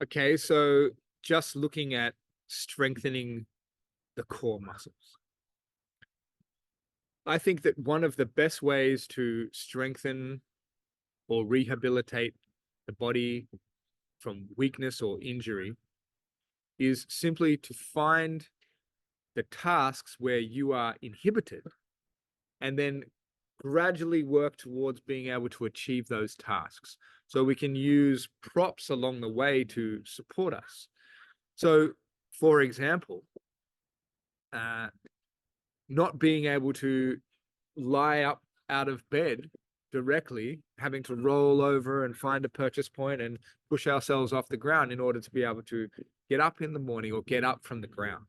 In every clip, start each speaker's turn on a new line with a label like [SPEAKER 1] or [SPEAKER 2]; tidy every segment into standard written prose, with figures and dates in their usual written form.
[SPEAKER 1] Okay, so just looking at strengthening the core muscles. I think that one of the best ways to strengthen or rehabilitate the body from weakness or injury is simply to find the tasks where you are inhibited and then gradually work towards being able to achieve those tasks. So we can use props along the way to support us. So, for example, not being able to lie up out of bed directly, having to roll over and find a purchase point and push ourselves off the ground in order to be able to get up in the morning or get up from the ground.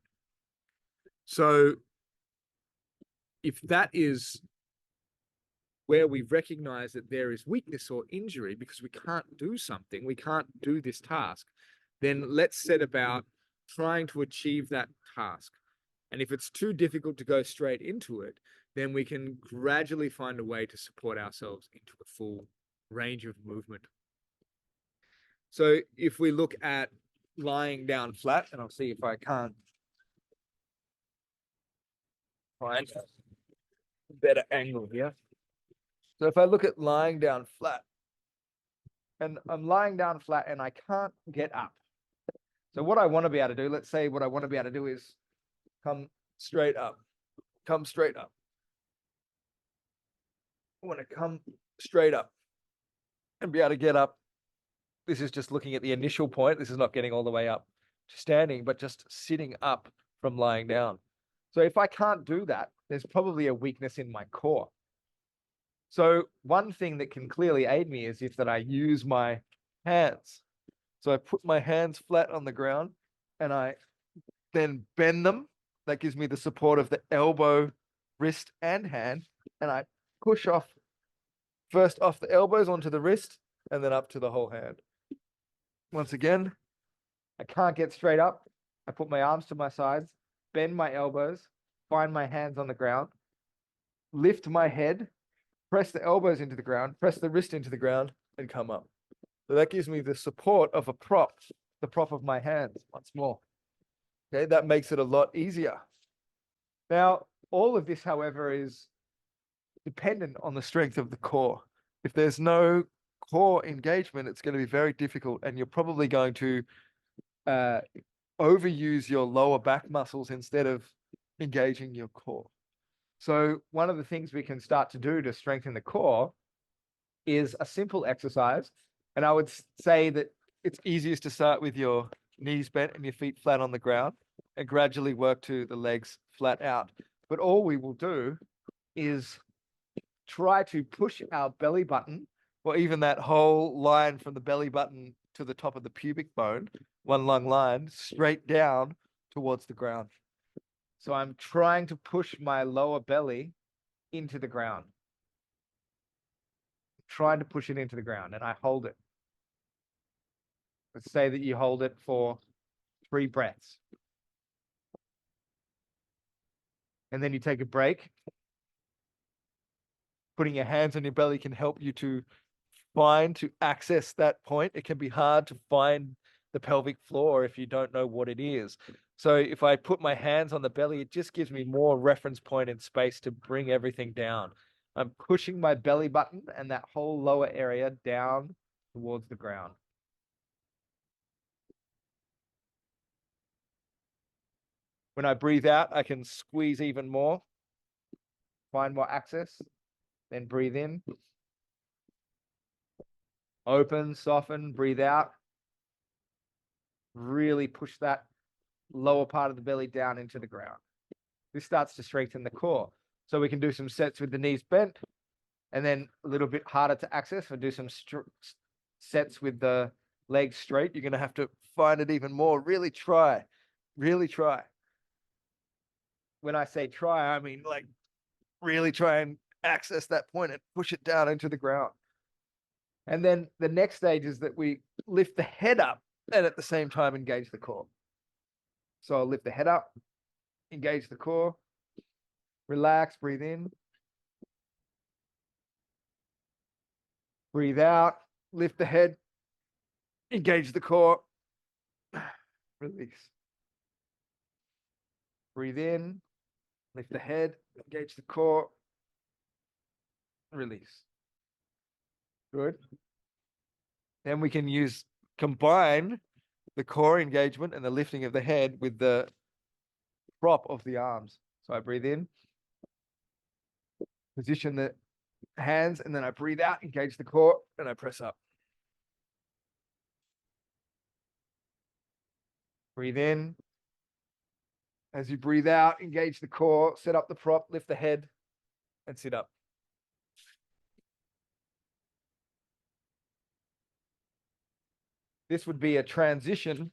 [SPEAKER 1] So if that is where we recognize that there is weakness or injury because we can't do something, we can't do this task, then let's set about trying to achieve that task. And if it's too difficult to go straight into it, then we can gradually find a way to support ourselves into a full range of movement. So if we look at lying down flat, and I'll see if I can't find a better angle here. So if I look at lying down flat, and I'm lying down flat and I can't get up. So what I want to be able to do, let's say what I want to be able to do is come straight up, come straight up. I want to come straight up and be able to get up. This is just looking at the initial point. This is not getting all the way up to standing, but just sitting up from lying down. So if I can't do that, there's probably a weakness in my core. So one thing that can clearly aid me is if that I use my hands. So I put my hands flat on the ground and I then bend them. That gives me the support of the elbow, wrist, and hand. And I push off, first off the elbows onto the wrist and then up to the whole hand. Once again, I can't get straight up. I put my arms to my sides, bend my elbows, find my hands on the ground, lift my head, press the elbows into the ground, press the wrist into the ground, and come up. So that gives me the support of a prop, the prop of my hands once more. Okay, that makes it a lot easier. Now, all of this, however, is dependent on the strength of the core. If there's no core engagement, it's going to be very difficult, and you're probably going to overuse your lower back muscles instead of engaging your core. So one of the things we can start to do to strengthen the core is a simple exercise. And I would say that it's easiest to start with your knees bent and your feet flat on the ground and gradually work to the legs flat out. But all we will do is try to push our belly button, or even that whole line from the belly button to the top of the pubic bone, one long line, straight down towards the ground. So I'm trying to push my lower belly into the ground. Trying to push it into the ground, and I hold it. Let's say that you hold it for 3 breaths. And then you take a break. Putting your hands on your belly can help you to access that point. It can be hard to find the pelvic floor if you don't know what it is. So if I put my hands on the belly, it just gives me more reference point in space to bring everything down. I'm pushing my belly button and that whole lower area down towards the ground. When I breathe out, I can squeeze even more, find more access, then breathe in. Open, soften, breathe out. Really push that lower part of the belly down into the ground. This starts to strengthen the core. So we can do some sets with the knees bent, and then a little bit harder to access. We'll do some sets with the legs straight. You're going to have to find it even more. Really try. Really try. When I say try, I mean like really try and access that point and push it down into the ground. And then the next stage is that we lift the head up and at the same time engage the core. So I'll lift the head up, engage the core, relax, breathe in, breathe out, lift the head, engage the core, Release. Breathe in, lift the head, engage the core, release. Good. Then we can combine the core engagement and the lifting of the head with the prop of the arms. So I breathe in, position the hands, and then I breathe out, engage the core, and I press up. Breathe in. As you breathe out, engage the core, set up the prop, lift the head, and sit up. This would be a transition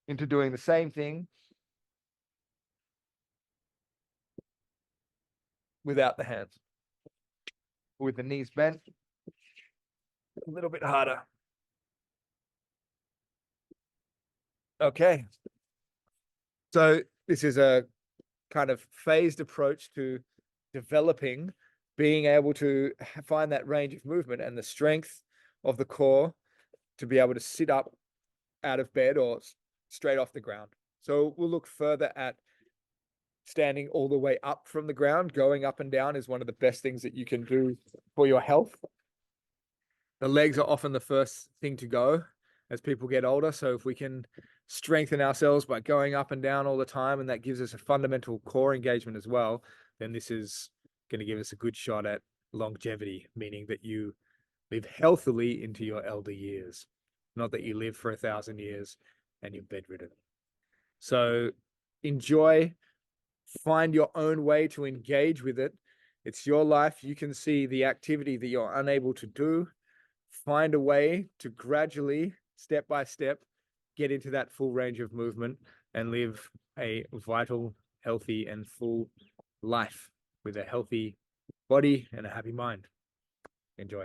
[SPEAKER 1] into doing the same thing without the hands. With the knees bent, a little bit harder. Okay. So this is a kind of phased approach to developing, being able to find that range of movement and the strength of the core to be able to sit up out of bed or straight off the ground. So we'll look further at standing all the way up from the ground. Going up and down is one of the best things that you can do for your health. The legs are often the first thing to go as people get older. So if we can strengthen ourselves by going up and down all the time, and that gives us a fundamental core engagement as well, then this is going to give us a good shot at longevity, meaning that you live healthily into your elder years, not that you live for 1,000 years and you're bedridden. So enjoy, find your own way to engage with it. It's your life. You can see the activity that you're unable to do. Find a way to gradually, step by step, get into that full range of movement and live a vital, healthy, and full life with a healthy body and a happy mind. Enjoy.